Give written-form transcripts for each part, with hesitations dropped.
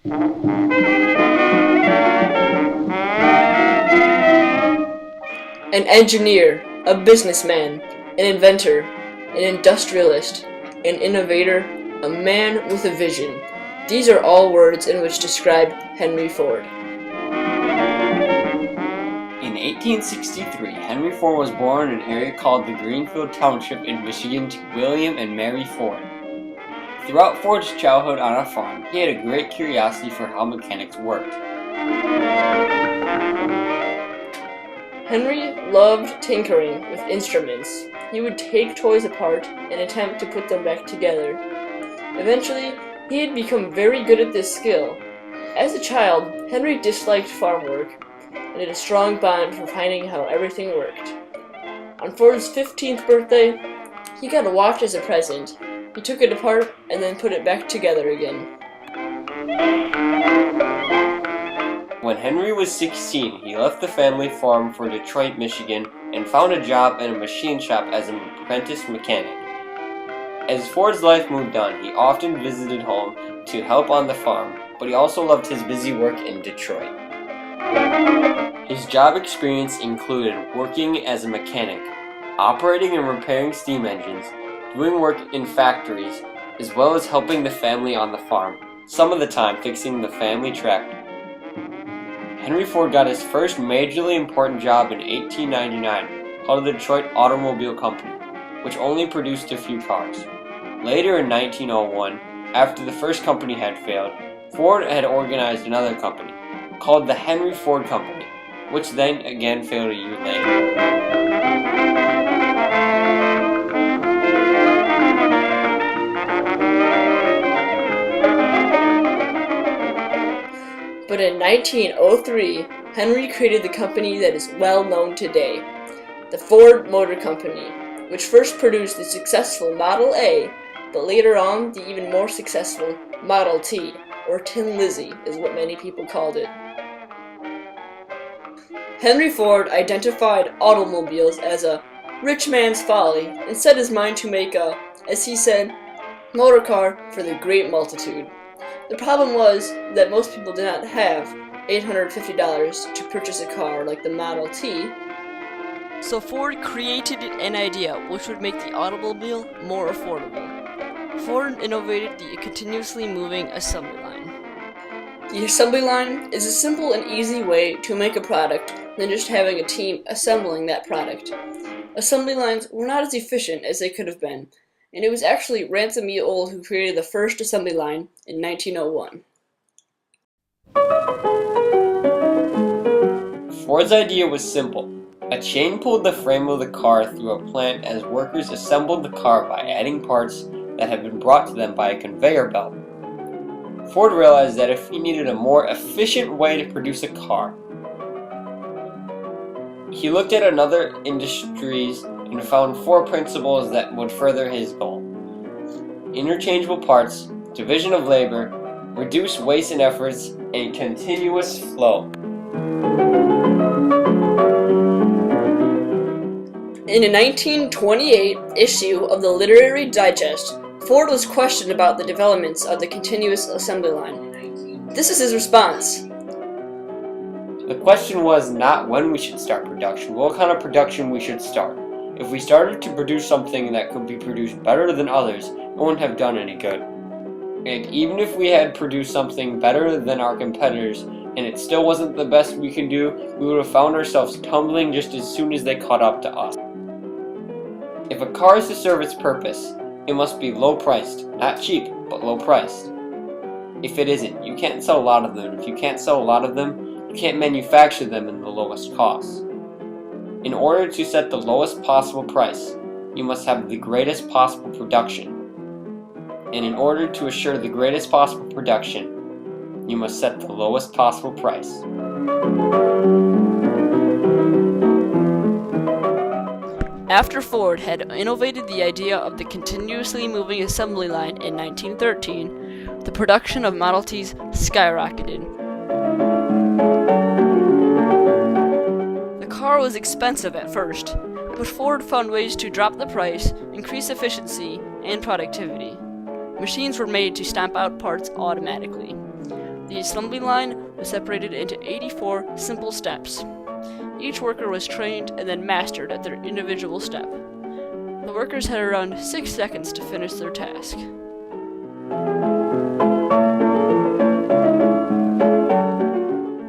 An engineer, a businessman, an inventor, an industrialist, an innovator, a man with a vision. These are all words in which describe Henry Ford. In 1863, Henry Ford was born in an area called the Greenfield Township in Michigan to William and Mary Ford. Throughout Ford's childhood on a farm, he had a great curiosity for how mechanics worked. Henry loved tinkering with instruments. He would take toys apart and attempt to put them back together. Eventually, he had become very good at this skill. As a child, Henry disliked farm work and had a strong bond for finding how everything worked. On Ford's 15th birthday, he got a watch as a present. He took it apart and then put it back together again. When Henry was 16, he left the family farm for Detroit, Michigan, and found a job in a machine shop as an apprentice mechanic. As Ford's life moved on, he often visited home to help on the farm, but he also loved his busy work in Detroit. His job experience included working as a mechanic, operating and repairing steam engines, doing work in factories, as well as helping the family on the farm, some of the time fixing the family tractor. Henry Ford got his first majorly important job in 1899, called the Detroit Automobile Company, which only produced a few cars. Later in 1901, after the first company had failed, Ford had organized another company, called the Henry Ford Company, which then again failed a year later. But in 1903, Henry created the company that is well known today, the Ford Motor Company, which first produced the successful Model A, but later on the even more successful Model T, or Tin Lizzie is what many people called it. Henry Ford identified automobiles as a rich man's folly and set his mind to make a, as he said, motor car for the great multitude. The problem was that most people did not have $850 to purchase a car like the Model T. So Ford created an idea which would make the automobile more affordable. Ford innovated the continuously moving assembly line. The assembly line is a simple and easy way to make a product than just having a team assembling that product. Assembly lines were not as efficient as they could have been, and it was actually Ransom E. Old who created the first assembly line in 1901. Ford's idea was simple. A chain pulled the frame of the car through a plant as workers assembled the car by adding parts that had been brought to them by a conveyor belt. Ford realized that if he needed a more efficient way to produce a car, he looked at other industries and found 4 principles that would further his goal: interchangeable parts, division of labor, reduce waste and efforts, and continuous flow. In a 1928 issue of the Literary Digest, Ford was questioned about the developments of the continuous assembly line. This is his response. The question was not when we should start production, but what kind of production we should start. If we started to produce something that could be produced better than others, it wouldn't have done any good. And even if we had produced something better than our competitors, and it still wasn't the best we could do, we would have found ourselves tumbling just as soon as they caught up to us. If a car is to serve its purpose, it must be low-priced, not cheap, but low-priced. If it isn't, you can't sell a lot of them. If you can't sell a lot of them, you can't manufacture them in the lowest cost. In order to set the lowest possible price, you must have the greatest possible production. And in order to assure the greatest possible production, you must set the lowest possible price. After Ford had innovated the idea of the continuously moving assembly line in 1913, the production of Model Ts skyrocketed. The car was expensive at first, but Ford found ways to drop the price, increase efficiency, and productivity. Machines were made to stamp out parts automatically. The assembly line was separated into 84 simple steps. Each worker was trained and then mastered at their individual step. The workers had around 6 seconds to finish their task.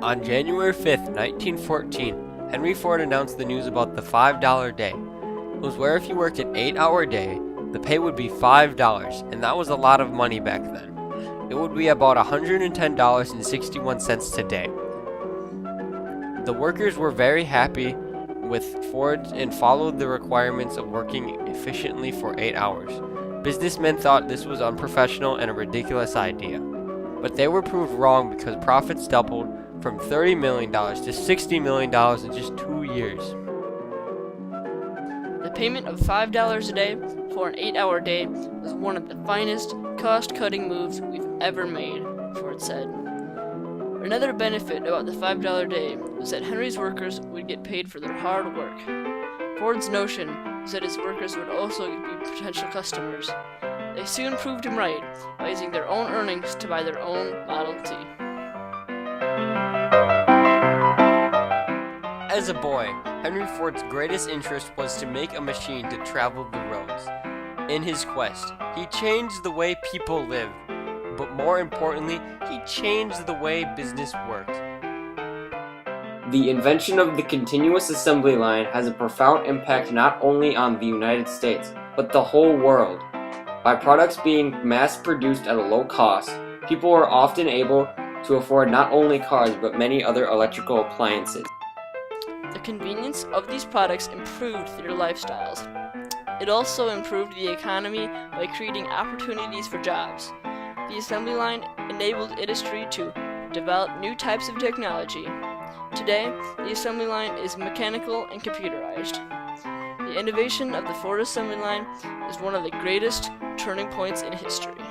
On January 5th, 1914, Henry Ford announced the news about the $5 day. It was where if you worked an 8-hour day, the pay would be $5, and that was a lot of money back then. It would be about $110.61 today. The workers were very happy with Ford and followed the requirements of working efficiently for 8 hours. Businessmen thought this was unprofessional and a ridiculous idea, but they were proved wrong because profits doubled from $30 million to $60 million in just 2 years. The payment of $5 a day for an 8-hour day was one of the finest cost-cutting moves we've ever made, Ford said. Another benefit about the $5 day was that Henry's workers would get paid for their hard work. Ford's notion was that his workers would also be potential customers. They soon proved him right by using their own earnings to buy their own Model T. As a boy, Henry Ford's greatest interest was to make a machine to travel the roads. In his quest, he changed the way people lived, but more importantly, he changed the way business worked. The invention of the continuous assembly line has a profound impact not only on the United States, but the whole world. By products being mass-produced at a low cost, people are often able to afford not only cars but many other electrical appliances. The convenience of these products improved their lifestyles. It also improved the economy by creating opportunities for jobs. The assembly line enabled industry to develop new types of technology. Today, the assembly line is mechanical and computerized. The innovation of the Ford assembly line is one of the greatest turning points in history.